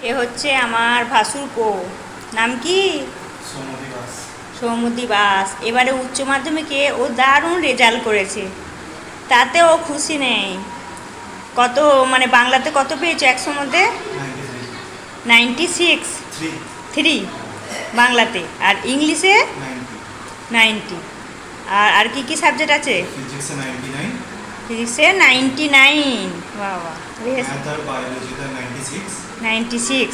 এ হচ্ছে আমার ভাসুরপো। নাম কি? সৌমতি বাস। এবারে উচ্চ মাধ্যমিকে ও দারুণ রেজাল্ট করেছে, তাতে ও খুশি নেই। কত মানে বাংলাতে কত পেয়েছো 100 মধ্যে? 96। 3 বাংলাতে, আর ইংলিশে 90। আর আর কি কি সাবজেক্ট আছে? ফিজিক্সে 99। বাবা, বেশ। 96।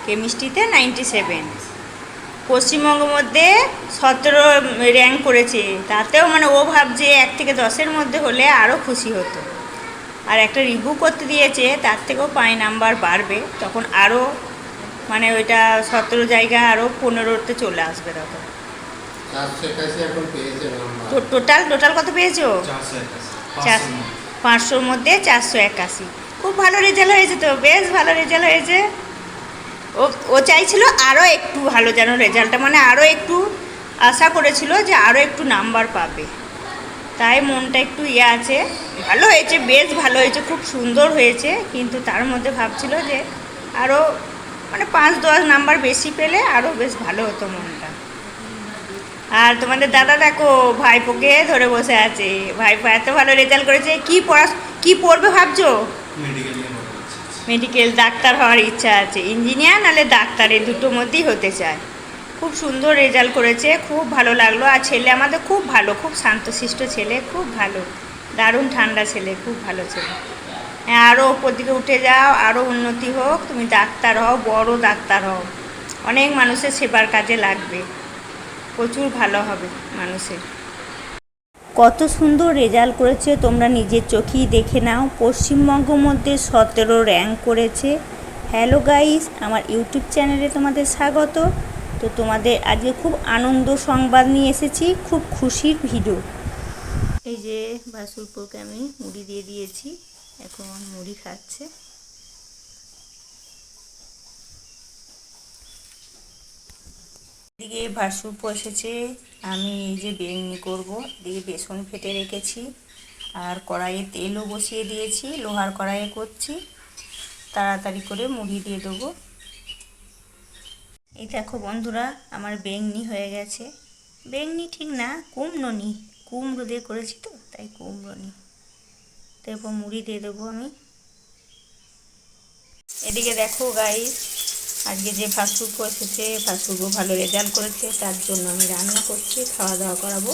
কেমিস্ট্রিতে 97। পশ্চিমবঙ্গের মধ্যে 17 র্যাঙ্ক করেছে, তাতেও মানে ও ভাবছে 1 থেকে 10-এর মধ্যে হলে আরও খুশি হতো। আর একটা রিভিউ করতে দিয়েছে, তার থেকেও 5 নাম্বার বাড়বে, তখন আরও মানে ওইটা 17 জায়গা আরও 15-তে চলে আসবে তখন। টোটাল টোটাল কত পেয়েছো? 500-র মধ্যে 481। খুব ভালো রেজাল্ট হয়েছে তো, বেশ ভালো রেজাল্ট হয়েছে। ও ও চাইছিল আরও একটু ভালো যেন রেজাল্টটা, মানে আরও একটু আশা করেছিল যে আরও একটু নাম্বার পাবে, তাই মনটা একটু আছে। ভালো হয়েছে, বেশ ভালো হয়েছে, খুব সুন্দর হয়েছে, কিন্তু তার মধ্যে ভাবছিল যে আরও মানে 5-10 নাম্বার বেশি পেলে আরও বেশ ভালো হতো মনটা। আর তোমাদের দাদা দেখো ভাইপোকে ধরে বসে আছে। ভাইপো এত ভালো রেজাল্ট করেছে, কি পড়বে ভাবছো? মেডিকেল, ডাক্তার হওয়ার ইচ্ছা আছে। ইঞ্জিনিয়ার নাহলে ডাক্তার, এই দুটোর মধ্যেই হতে চায়। খুব সুন্দর রেজাল্ট করেছে, খুব ভালো লাগলো। আর ছেলে আমাদের খুব ভালো, খুব শান্তশিষ্ট ছেলে, খুব ভালো, দারুণ ঠান্ডা ছেলে, খুব ভালো ছেলে। হ্যাঁ, আরও ওপর দিকে উঠে যাও, আরও উন্নতি হোক, তুমি ডাক্তার হও, বড় ডাক্তার হও, অনেক মানুষের সেবার কাজে লাগবে, প্রচুর ভালো হবে মানুষের। কত সুন্দর রেজাল্ট করেছে, তোমরা নিজের চোখেই দেখে নাও। পশ্চিমবঙ্গের মধ্যে 17 র্যাঙ্ক করেছে। হ্যালো গাইস, আমার ইউটিউব চ্যানেলে তোমাদের স্বাগত। তো তোমাদের আজকে খুব আনন্দ সংবাদ নিয়ে এসেছি, খুব খুশির ভিডিও। এই যে ভাসুরপোকে আমি মুড়ি দিয়ে দিয়েছি, এখন মুড়ি খাচ্ছে। এদিকে ভাসুরপো এসেছে, আমি এই যে বেগনি করব, এদিকে বেসন ফেটে রেখেছি, আর কড়াইয়ে তেলও বসিয়ে দিয়েছি, লোহার কড়াইয়ে করছি, তাড়াতাড়ি করে মুড়ি দিয়ে দেবো। এই দেখো বন্ধুরা, আমার বেগনি হয়ে গেছে। বেগনি ঠিক না, কুমড়োনি, কুমড়ো দিয়ে করেছি তো তাই কুমড়োনি। তারপর মুড়ি দিয়ে দেবো আমি। এদিকে দেখো গাইস, আজকে যে ভাসুরপো এসেছে, ভাসুরপো ভালো রেজাল্ট করেছে, তার জন্য আমি রান্না করছি, খাওয়া দাওয়া করাবো।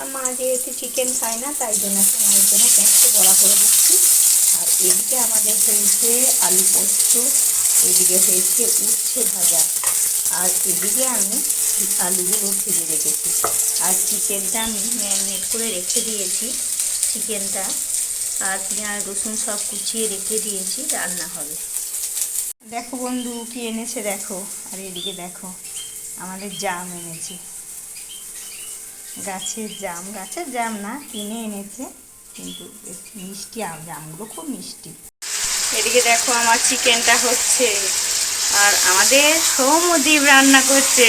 আর মা যেহেতু চিকেন খায় না, তাই জন্য একটা মায়ের জন্য একটু বড়া করে দিচ্ছি। আর এদিকে আমাদের হয়েছে আলু পোস্ত, এদিকে হয়েছে উচ্ছে ভাজা, আর এদিকে আমি আলুগুলো ভেজে রেখেছি। আর চিকেনটা আমি ম্যারিনেট করে রেখে দিয়েছি, চিকেনটা আর পেঁয়াজ রসুন সব কুচিয়ে রেখে দিয়েছি, রান্না হবে। দেখো বন্ধু কি এনেছে দেখো। আর এদিকে দেখো আমাদের জাম এনেছে, গাছের জাম, গাছের জাম না, কিনে এনেছে, কিন্তু মিষ্টি জামগুলো খুব মিষ্টি। এদিকে দেখো আমার চিকেনটা হচ্ছে, আর আমাদের সৌমদ্বীপ রান্না করছে।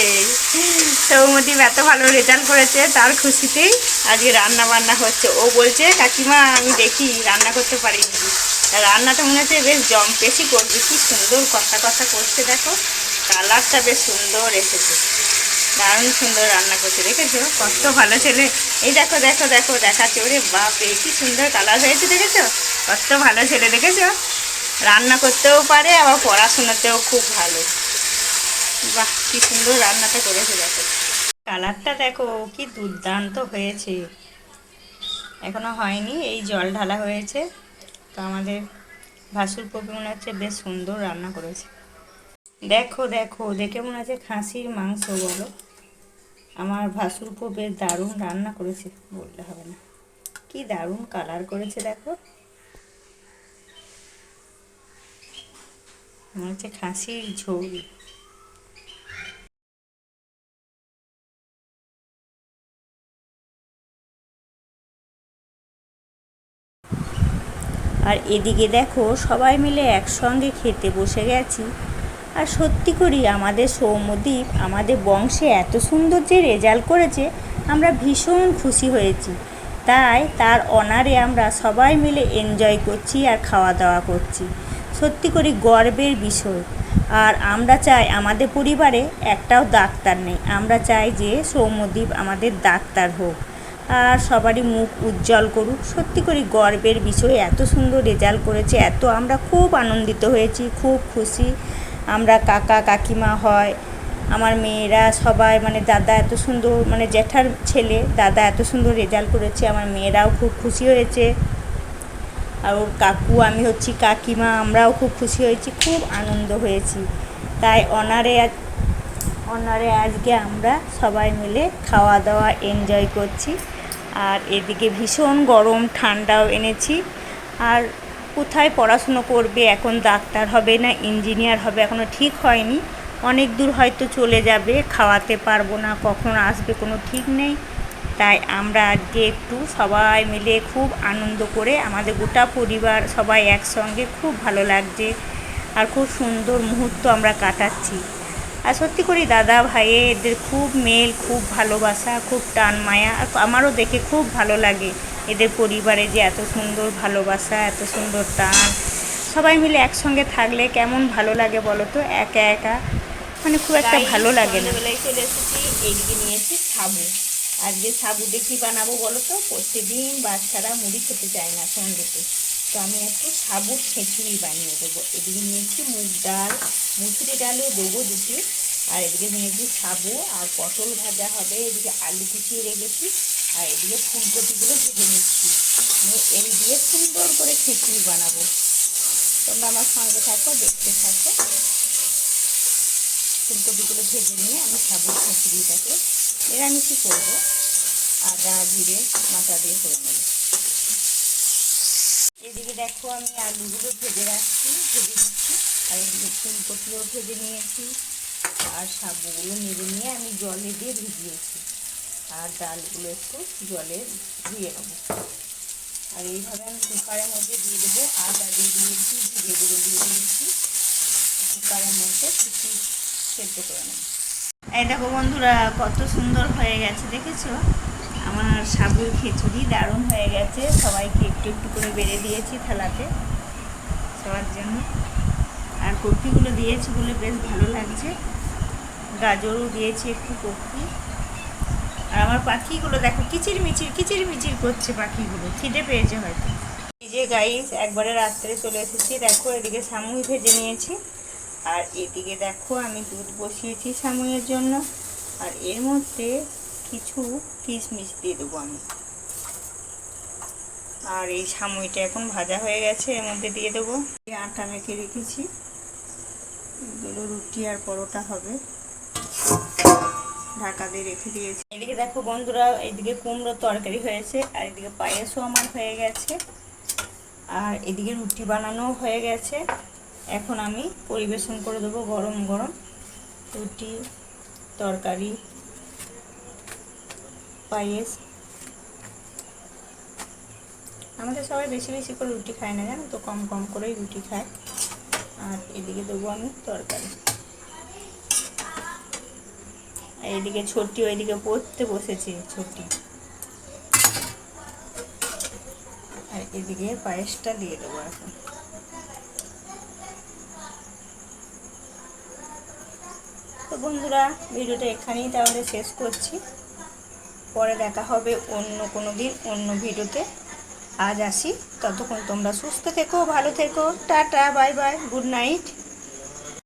সৌমদ্বীপ এত ভালো রেজাল্ট করেছে, তার খুশিতেই আজকে রান্না বান্না হচ্ছে। ও বলছে কাকিমা আমি দেখি রান্না করতে পারি নাকি, রান্নাটা মনে হচ্ছে বেশ জম্পেশই করবে। কি সুন্দর কথা কথা করছে দেখো, কালারটা বেশ সুন্দর এসেছে, দারুণ সুন্দর রান্না করছে, দেখেছো কত ভালো ছেলে। এই দেখো দেখো দেখো দেখাচ্ছে, ওরে বাপরে কি সুন্দর কালার হয়েছে, দেখেছো কত ভালো ছেলে, দেখেছো রান্না করতেও পারে, আবার পড়াশোনাতেও খুব ভালো। বাহ, কি সুন্দর রান্নাটা করেছে দেখো, কালারটা দেখো কি দুর্দান্ত হয়েছে। এখনো হয়নি, এই জল ঢালা হয়েছে। তো আমাদের ভাসুরপো মনে হচ্ছে বেশ সুন্দর রান্না করেছে। দেখো দেখো দেখে মনে হচ্ছে খাসির মাংস বলো। আমার ভাসুরপো বেশ দারুণ রান্না করেছে, বললে হবে না, কি দারুণ কালার করেছে দেখো, মনে হচ্ছে খাসির ঝোল। আর এদিকে দেখো সবাই মিলে একসঙ্গে খেতে বসে গেছি। আর সত্যি করি আমাদের সৌম্যদীপ আমাদের বংশে এত সুন্দর যে রেজাল্ট করেছে, আমরা ভীষণ খুশি হয়েছি। তাই তার অনারে আমরা সবাই মিলে এনজয় করছি আর খাওয়া দাওয়া করছি। সত্যি করে গর্বের বিষয়। আর আমরা চাই আমাদের পরিবারে একটাও ডাক্তার নেই, আমরা চাই যে সৌম্যদীপ আমাদের ডাক্তার হোক আর সবারই মুখ উজ্জ্বল করুক। সত্যি করে গর্বের বিষয়, এত সুন্দর রেজাল্ট করেছে, এত আমরা খুব আনন্দিত হয়েছি, খুব খুশি। আমরা কাকা কাকিমা হয়, আমার মেয়েরা সবাই, মানে দাদা এত সুন্দর, মানে জ্যাঠার ছেলে দাদা এত সুন্দর রেজাল্ট করেছে, আমার মেয়েরাও খুব খুশি হয়েছে। আর ওর কাকু, আমি হচ্ছি কাকিমা, আমরাও খুব খুশি হয়েছি, খুব আনন্দ হয়েছি। তাই অনারে আজকে আমরা সবাই মিলে খাওয়া দাওয়া এনজয় করছি। আর এদিকে ভীষণ গরম, ঠান্ডাও এনেছি। আর কোথায় পড়াশুনো করবে এখন, ডাক্তার হবে না ইঞ্জিনিয়ার হবে এখনও ঠিক হয়নি, অনেক দূর হয়তো চলে যাবে, খাওয়াতে পারবো না, কখন আসবে কোনো ঠিক নেই। তাই আমরা আজকে একটু সবাই মিলে খুব আনন্দ করে, আমাদের গোটা পরিবার সবাই একসঙ্গে, খুব ভালো লাগছে আর খুব সুন্দর মুহূর্ত আমরা কাটাচ্ছি। আর সত্যি করে দাদা ভাইয়ে এদের খুব মেল, খুব ভালোবাসা, খুব টান মায়া। আর আমারও দেখে খুব ভালো লাগে এদের পরিবারে যে এত সুন্দর ভালোবাসা, এত সুন্দর টান। সবাই মিলে একসঙ্গে থাকলে কেমন ভালো লাগে বলো তো, একা একা মানে খুব একটা ভালো লাগে না। বেলায় চলে এসেছি, এইদিকে নিয়েছি সাবু। আজকে সাবু দেখি বানাবো বলো তো, প্রতিদিন বাচ্চারা মুড়ি খেতে চায় না সন্ধ্যেতে, তো আমি একটু সাবুর খিচুড়ি বানিয়ে দেবো। এদিকে নিয়েছি মুগ ডাল, মুসুরি ডালও দেবো দুটি। আর এদিকে নিয়েছি সাবু আর পটল ভাজা হবে, এদিকে আলু কুচিয়ে রেখেছি, আর এদিকে ফুলকপিগুলো ভেজে নিচ্ছি। এই দিয়ে সুন্দর করে খিচুড়ি বানাবো। তোমরা আমার সঙ্গে থাকো, দেখতে থাকো। ফুলকপিগুলো ভেজে নিয়ে আমি সাবুর খিচুড়িটাকে নিরামিষই করবো, আদা জিরে মাথা দিয়ে করে নেব। এদিকে দেখো আমি আলুগুলো ভেজে দিচ্ছি, আর এদিকে ফুলকপিও ভেজে নিয়েছি, আর সাবুগুলো নেড়ে নিয়ে আমি জলে দিয়ে ভিজিয়েছি, আর ডালগুলো একটু জলে ধুয়ে নেবো। আর এইভাবে আমি কুকারের মধ্যে দিয়ে দেবো, আদা দিয়ে দিয়েছি, জিরে গুঁড়ো দিয়ে দিয়েছি, কুকারের মধ্যে কিছু সেদ্ধ করে নেব। এই দেখো বন্ধুরা, কত সুন্দর হয়ে গেছে দেখেছো, আমার সাবুর খিচুড়ি দারুণ হয়ে গেছে। সবাইকে একটু একটু করে বেড়ে দিয়েছি থালাতে সবার জন্য। আর কপিগুলো দিয়েছি বলে বেশ ভালো লাগছে, গাজরও দিয়েছি একটু কপি। আর আমার পাখিগুলো দেখো কিচির মিচির করছে, পাখিগুলো খিদে পেয়েছে হয়তো। এই যে গাইস, একবারে রাত্রে চলে এসেছি, দেখো এদিকে সামুই ভেজে নিয়েছি, আর এদিকে দেখো আমি দুধ বসিয়েছি সামুইয়ের জন্য, আর এর মধ্যে কিছু কিশমিশ দিয়ে দেবো আমি। আর এই সামুইটা এখন ভাজা হয়ে গেছে, এর মধ্যে দিয়ে দেবো। আটা মেখে রেখেছি, এগুলো রুটি আর পরোটা হবে, ঢাকা দিয়ে রেখে দিয়েছি। এদিকে দেখো বন্ধুরা, এদিকে কুমড়ো তরকারি হয়েছে, আর এদিকে পায়েসও আমার হয়ে গেছে, আর এদিকে রুটি বানানো হয়ে গেছে। এখন আমি পরিবেশন করে দেবো গরম গরম রুটি, তরকারি, পায়েস। আমাদের সবাই বেশি বেশি করে রুটি খায় না, জানো তো, কম কম করেই রুটি খায়। আর এদিকে দেবো আমি তরকারি। এইদিকে ছোটি ওইদিকে পড়তে বসেছে ছোটি, আর এদিকে পায়েসটা দিয়ে দেবো এখন। তো বন্ধুরা, ভিডিওটা এখানেই তাহলে শেষ করছি, পরে দেখা হবে অন্য কোনো দিন অন্য ভিডিওতে। আজ আসি, ততক্ষণ তোমরা সুস্থ থেকো, ভালো থেকো, tata bye bye, good night.